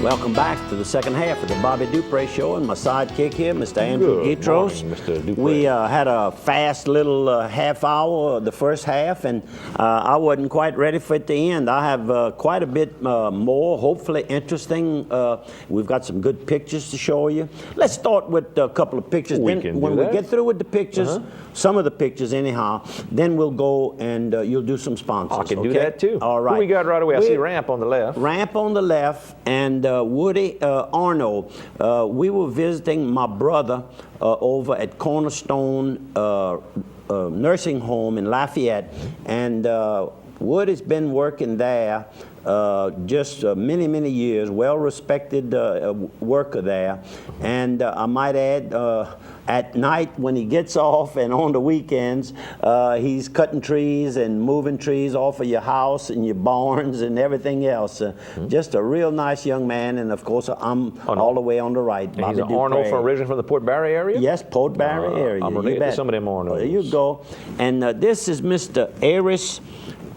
Welcome back to the second half of the Bobby Dupre Show, and my sidekick here, Mr. Andrew Good Gitros. morning, Mr. Dupre. We had a fast little half hour of the first half, and I wasn't quite ready for it to end. I have quite a bit more, hopefully interesting. We've got some good pictures to show you. Let's start with a couple of pictures. We then can when do we that. get through with the pictures, some of the pictures anyhow, then we'll go and you'll do some sponsors. I can okay? do that too. All right. Who we got right away? I see Ramp on the left. Ramp on the left, and Woody Arnold. We were visiting my brother over at Cornerstone Nursing Home in Lafayette, and Woody's been working there just many, many years, well-respected worker there. And I might add, at night when he gets off and on the weekends, he's cutting trees and moving trees off of your house and your barns and everything else. Just a real nice young man, and of course I'm all the way on the right. And Bobby he's an Arnold Dupre. originally from the Port Barry area? Yes, Port Barry area. I'm you related bet. to some of them Arnolds. There you go. And this is Mr. Aris.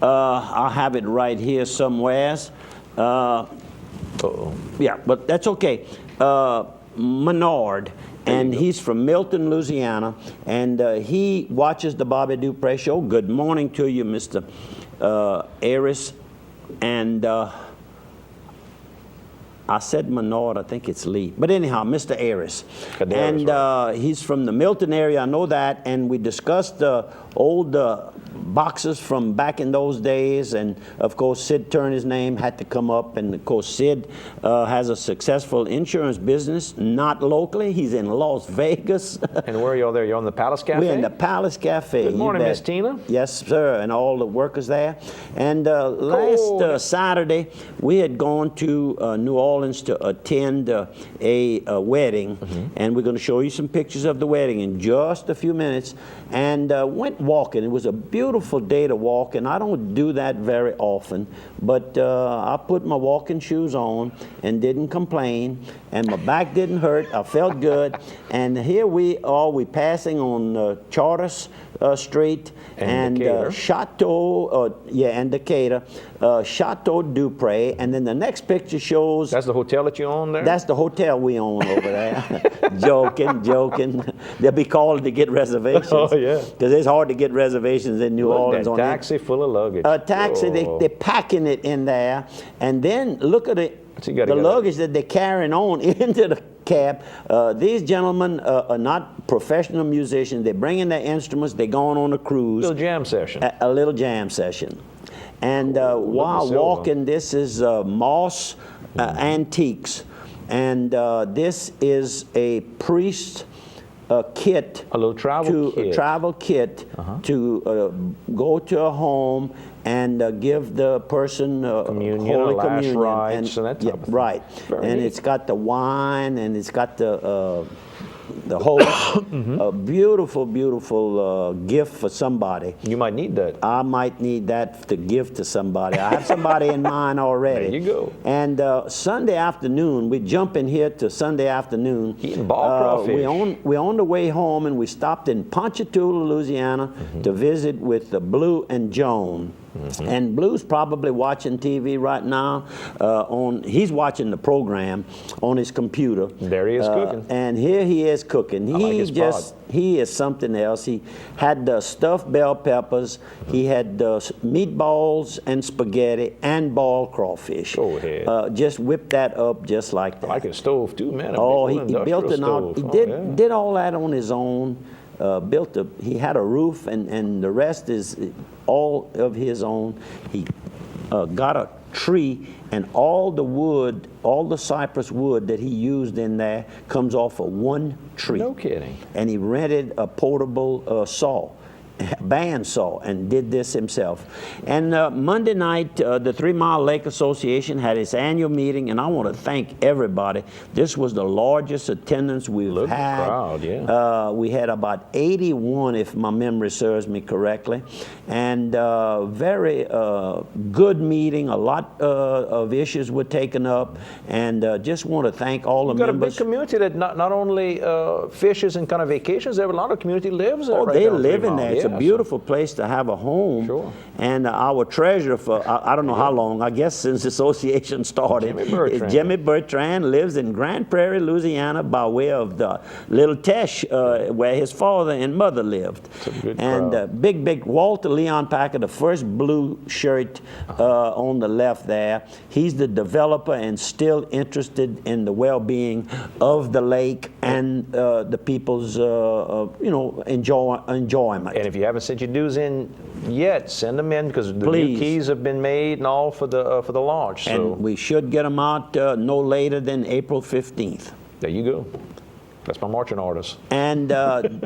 I have it right here somewheres. Yeah, but that's okay. Menard. And he's from Milton, Louisiana, and he watches the Bobby Dupre Show. Good morning to you, Mr. Aris. And I said Menard, I think it's Lee. But anyhow, Mr. Aris. And he's from the Milton area, I know that, and we discussed the old boxes from back in those days, and of course Sid Turner's name had to come up, and of course Sid has a successful insurance business, not locally, he's in Las Vegas. And where are y'all there? You're on the Palace Cafe? We're in the Palace Cafe. Good morning, Miss Tina. Yes, sir, and all the workers there. And last Saturday, we had gone to New Orleans to attend a wedding, and we're going to show you some pictures of the wedding in just a few minutes, and went walking. It was a beautiful day to walk, and I don't do that very often, but I put my walking shoes on and didn't complain, and my back didn't hurt. I felt good, and here we are. We passing on Charters Street and Chateau, and Decatur, Chateau Dupre, and then the next picture shows. That's the hotel that you own there? That's the hotel we own over there. Joking. They'll be calling to get reservations. Oh, yeah. Because it's hard to get reservations in New Orleans. That taxi full of luggage. A taxi, they're packing it in there, and then look at it. The luggage that they're carrying on into the cab. These gentlemen are not professional musicians. They're bringing their instruments. They're going on a cruise. A little jam session. A little jam session. And while walking, this is Moss Antiques. And this is a priest kit. A little travel kit. A travel kit to go to a home and give the person communion, Holy last Communion. rites, and that type of thing. Right. And it's got the wine, and it's got the host. A beautiful, beautiful gift for somebody. You might need that. I might need that to give to somebody. I have somebody in mind already. There you go. And Sunday afternoon, we jump in here to Sunday afternoon. Eating ball crawfish. We're on the way home, and we stopped in Ponchatoula, Louisiana, to visit with Blue and Joan. And Blue's probably watching TV right now. He's watching the program on his computer. There he is cooking. And here he is cooking. He is something else. He had stuffed bell peppers. He had meatballs and spaghetti and ball crawfish. Go ahead. Just whip that up just like that. I like a stove too, man. He built it out. He did all that on his own. He had a roof, and the rest is all of his own. He got a tree, and all the wood, all the cypress wood that he used in there comes off of one tree. No kidding. And he rented a portable saw, bandsaw, and did this himself. And Monday night, the 3 Mile Lake Association had its annual meeting, and I want to thank everybody. This was the largest attendance we've had. Crowd, yeah. We had about 81, if my memory serves me correctly, and very good meeting. A lot of issues were taken up, and just want to thank all the members. You've got a big community that not only fishes and kind of vacations there, but a lot of community lives there. Oh, right they down live 3 in Mile. there. It's a beautiful place to have a home. Sure. And our treasurer for, I don't know how long, I guess since the association started, Jimmy Bertrand. Jimmy Bertrand lives in Grand Prairie, Louisiana, by way of the Little Tesh, where his father and mother lived. It's a good and crowd. big Walter Leon Packer, the first blue shirt on the left there, he's the developer and still interested in the well-being of the lake and the people's, enjoyment. And if you haven't sent your dues in yet, send them in because the new Please. keys have been made and all for the launch. So And we should get them out no later than April 15th. there you go. That's my marching orders. And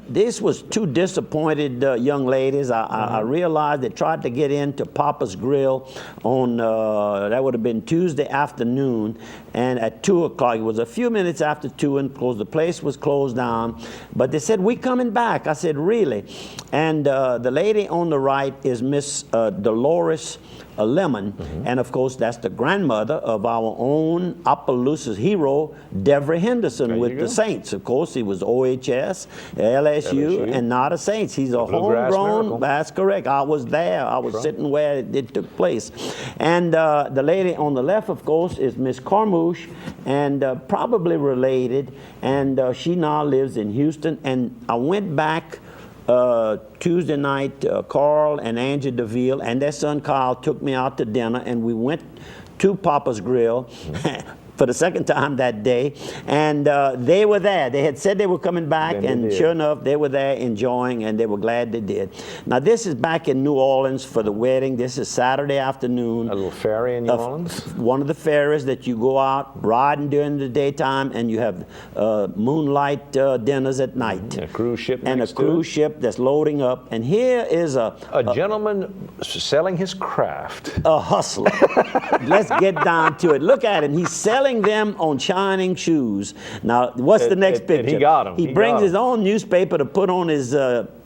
this was two disappointed young ladies. I realized they tried to get into Papa's Grill on, that would have been Tuesday afternoon, and at 2 o'clock. It was a few minutes after 2, and because the place was closed down. But they said, "We coming back." I said, "Really?" And the lady on the right is Miss Dolores Lemon, and of course that's the grandmother of our own Opelousas hero, Devery Henderson, There with you the go. Saints. Of course, he was OHS, LSU, and not a Saints. He's a Bluegrass homegrown. Miracle. That's correct. I was there. I was sitting where it took place. And the lady on the left, of course, is Miss Carmouche, and probably related. And she now lives in Houston. And I went back Tuesday night. Carl and Angie DeVille and their son Kyle took me out to dinner, and we went to Papa's Grill. For the second time that day, and they were there. They had said they were coming back, Then they and did. sure enough, they were there enjoying, and they were glad they did. Now, this is back in New Orleans for the wedding. This is Saturday afternoon. A little ferry in New Orleans. One of the ferries that you go out riding during the daytime, and you have moonlight dinners at night. A cruise ship And a next to it. cruise ship that's loading up. And here is a gentleman selling his craft. hustler. Let's get down to it. Look at him. He's selling them on shining shoes. Now, what's the next and picture? he got 'em. He He brings got 'em. his own newspaper to put on his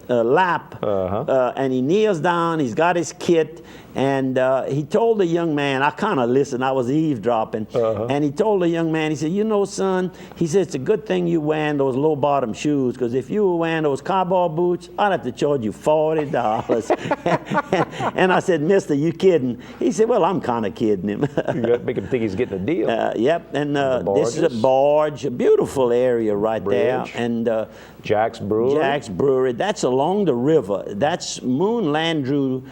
lap, and he kneels down. He's got his kit, and he told the young man, I kind of listened, I was eavesdropping, and he told the young man, he said, "You know, son," he said, "it's a good thing you wearing those low-bottom shoes, because if you were wearing those cowboy boots, I'd have to charge you $40. And I said, "Mister, you kidding?" He said, "Well, I'm kind of kidding him." You got to make him think he's getting a deal. Yep, and The this is a barges. barge, a beautiful area right there, Bridge. and Jack's Brewery. Jack's Brewery. That's along the river. That's Moon Landrew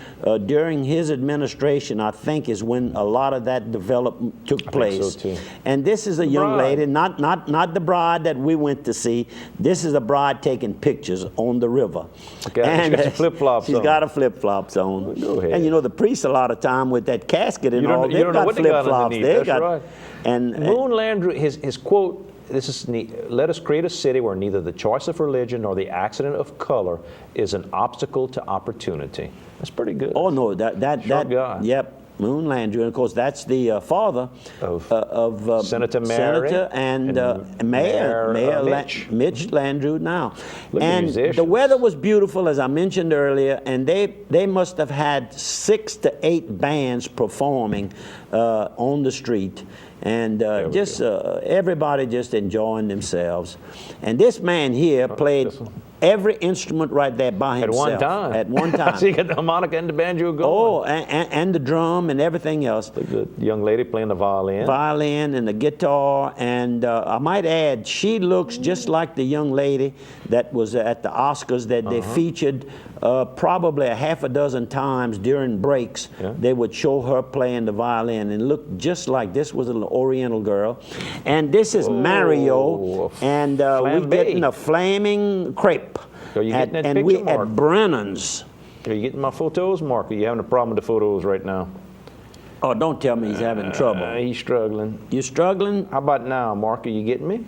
during his administration, I think, is when a lot of that development took place. so, too. And this is a young bride. lady, not the bride that we went to see. This is a bride taking pictures on the river. Okay, she's got some flip-flops She's on. got her flip-flops on. Go ahead. And you know, the priests a lot of time with that casket and You don't- all, you they've don't know got what they got flip-flops. underneath. They That's got, right. and Moon Landrew, his quote, this is neat. "Let us create a city where neither the choice of religion nor the accident of color is an obstacle to opportunity." That's pretty good. oh no, that Sharp guy. Yep. Moon Landrew, and of course that's the father of Senator Mary Senator and Mayor Mitch Landrew now. Look at And the musicians. weather was beautiful, as I mentioned earlier, and they must have had 6 to 8 bands performing on the street. And just everybody just enjoying themselves. And this man here played this one. every instrument right there by At himself. one time. At one time. So you got the harmonica and the banjo going. Oh, and the drum and everything else. The young lady playing the violin. Violin and the guitar, and I might add, she looks just like the young lady that was at the Oscars that they featured probably a half a dozen times during breaks. Yeah. They would show her playing the violin and looked just like this was an Oriental girl. And this is Mario, and we flambe. getting a flaming crepe. Are you getting that and picture, we Mark? at Brennan's. Are you getting my photos, Mark? Are you having a problem with the photos right now? Oh, don't tell me he's having trouble. He's struggling. You struggling? How about now, Mark? Are you getting me?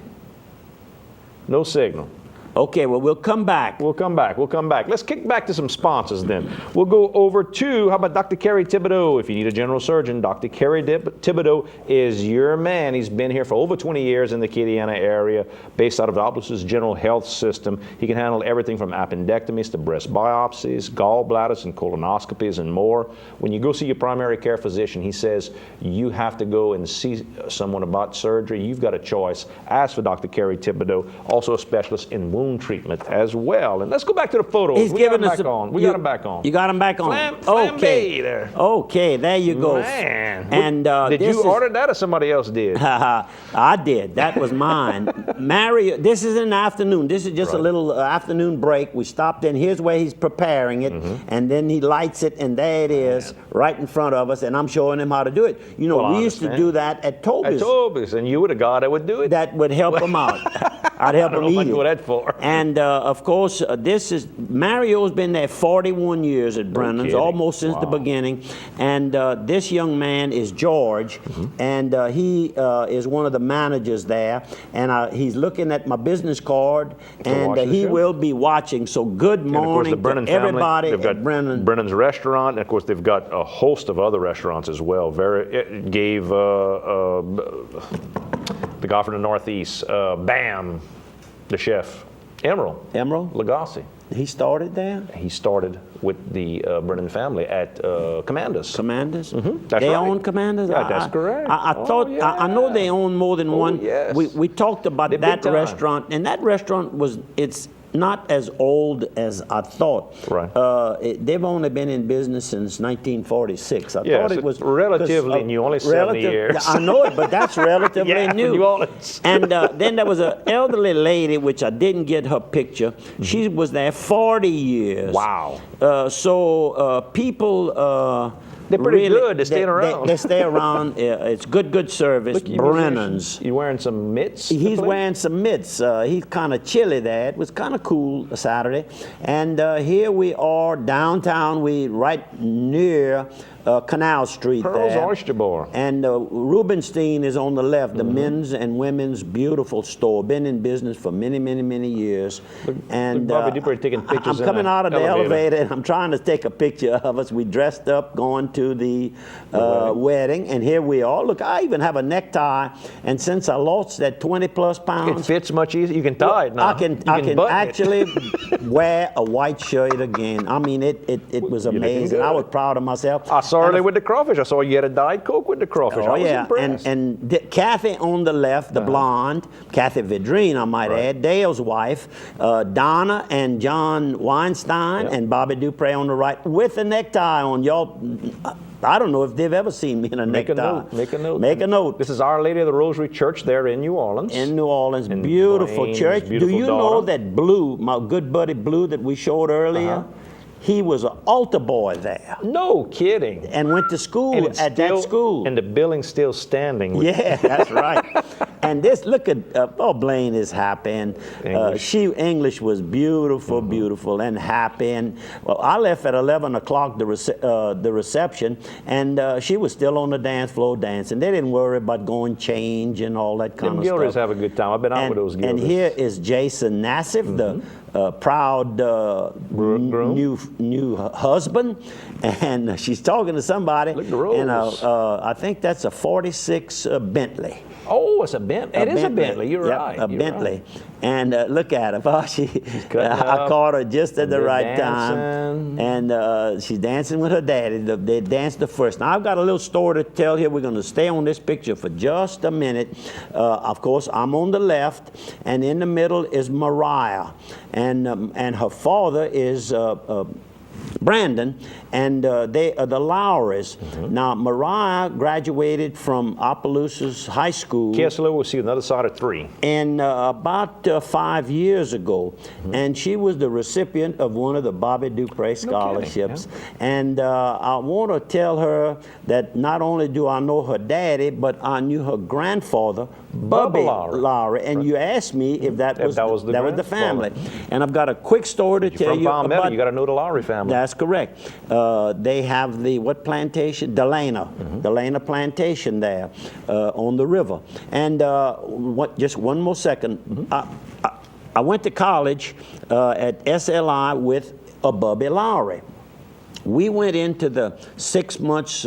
No signal. Okay, well, we'll come back. We'll come back. We'll come back. Let's kick back to some sponsors then. We'll go over to, how about Dr. Kerry Thibodeau? If you need a general surgeon, Dr. Kerry Thibodeau is your man. He's been here for over 20 years in the Acadiana area, based out of Opelousas General Health System. He can handle everything from appendectomies to breast biopsies, gallbladders and colonoscopies and more. When you go see your primary care physician, he says you have to go and see someone about surgery. You've got a choice. Ask for Dr. Kerry Thibodeau, also a specialist in wound wound treatment as well. And let's go back to the photos. He's We giving got us them back on. We got them back on. You got them back on. Flambe there. Okay, there you go. Man. And did you order that or somebody else did? I did. That was mine. Mario, this is in the afternoon. This is just a little afternoon break. We stopped in. Here's where he's preparing it. And then he lights it, and there it is, right in front of us. And I'm showing him how to do it. You know, we used to do that at Toby's. At Toby's, and you were the guy that would do it? That would help him out. I'd help him eat I don't know what it. that for. And of course, this is Mario's been there 41 years at Brennan's, kidding. almost since the beginning. And this young man is George, and he is one of the managers there. And he's looking at my business card, and he will be watching. So good morning to everybody at Brennan. Brennan's restaurant, and of course they've got a host of other restaurants as well. It gave the guy from the Northeast, Bam, the chef, Emerald Lagasse. He started there? He started with the Brennan family at Commander's. Commander's? That's they right. own Commander's? Yeah, that's correct. I thought, I know they own more than one. Yes. We talked about They're that big time. restaurant, and that restaurant it's not as old as I thought. Right. They've only been in business since 1946. I Yes, thought it was relatively new, only 70 years. I know it, but that's relatively new. New Orleans. And then there was an elderly lady, which I didn't get her picture. She was there 40 years. Wow. So people. They're pretty good. They're staying around. They stay around. It's good service. Look, Brennan's. You wearing some mitts? He's wearing some mitts. He's kind of chilly there. It was kind of cool Saturday. And here we are downtown. We right near Canal Street Pearl's there. Oyster Bar. And Rubenstein is on the left, the men's and women's beautiful store. Been in business for many, many, many years. And Bobby Dupre taking pictures I'm coming out of the elevator. elevator, and I'm trying to take a picture of us. We dressed up going to the wedding, and here we are. Look, I even have a necktie, and since I lost that 20-plus pounds, It fits much easier. You can tie it now. I can button it. actually wear a white shirt again. I mean, it was looking amazing. I good. was proud of myself. I saw her there with the crawfish. I saw you had a Diet Coke with the crawfish. Oh, I was yeah, impressed. and Kathy on the left, the blonde, Kathy Vidrine, I might add, Dale's wife, Donna and John Weinstein, and Bobby Dupre on the right, with a necktie on. Y'all, I don't know if they've ever seen me in a Make necktie. a note. Make a note. Make a note. This is Our Lady of the Rosary Church there in New Orleans. In New Orleans, And beautiful Blaine's church. beautiful Do you know daughter. that Blue, my good buddy Blue that we showed earlier, he was an altar boy there No kidding. and went to school And it's at that school. And the building's still standing. Yeah, that's right. And this, look at, Blaine is happy. And English was beautiful, beautiful, and happy. And well, I left at 11 o'clock, the reception, and she was still on the dance floor dancing. They didn't worry about going change and all that kind Them of Gilders stuff. have a good time. I've been out with those Gilders. And here is Jason Nassif, the proud new husband, and she's talking to somebody. Look at the Rose. And I think that's a 46 Bentley. Oh, it's a Bentley. It is a Bentley. You're Yep, right. a You're Bentley. right. And look at her. Oh, I up, caught her just at the they're right dancing. time. And she's dancing with her daddy. They danced the first. Now, I've got a little story to tell here. We're going to stay on this picture for just a minute. Of course, I'm on the left, and in the middle is Mariah. And her father is Brandon, and they are the Lowrys. Now, Mariah graduated from Opelousas High School KSLO will see another side of 3. and about 5 years ago, and she was the recipient of one of the Bobby Dupre scholarships. And I want to tell her that not only do I know her daddy, but I knew her grandfather, Bubby Lowry. And you asked me if that was the family. And I've got a quick story to tell you Palmetto, about. you got to know the Lowry family. That's correct. They have the what plantation? Delana. Delana plantation there on the river. And just one more second. I went to college at SLI with a Bubby Lowry. We went into the 6 months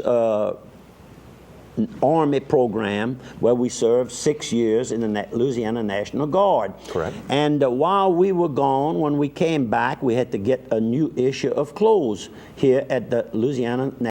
Army program where we served 6 years in the Louisiana National Guard. Correct. And while we were gone, when we came back, we had to get a new issue of clothes here at the Louisiana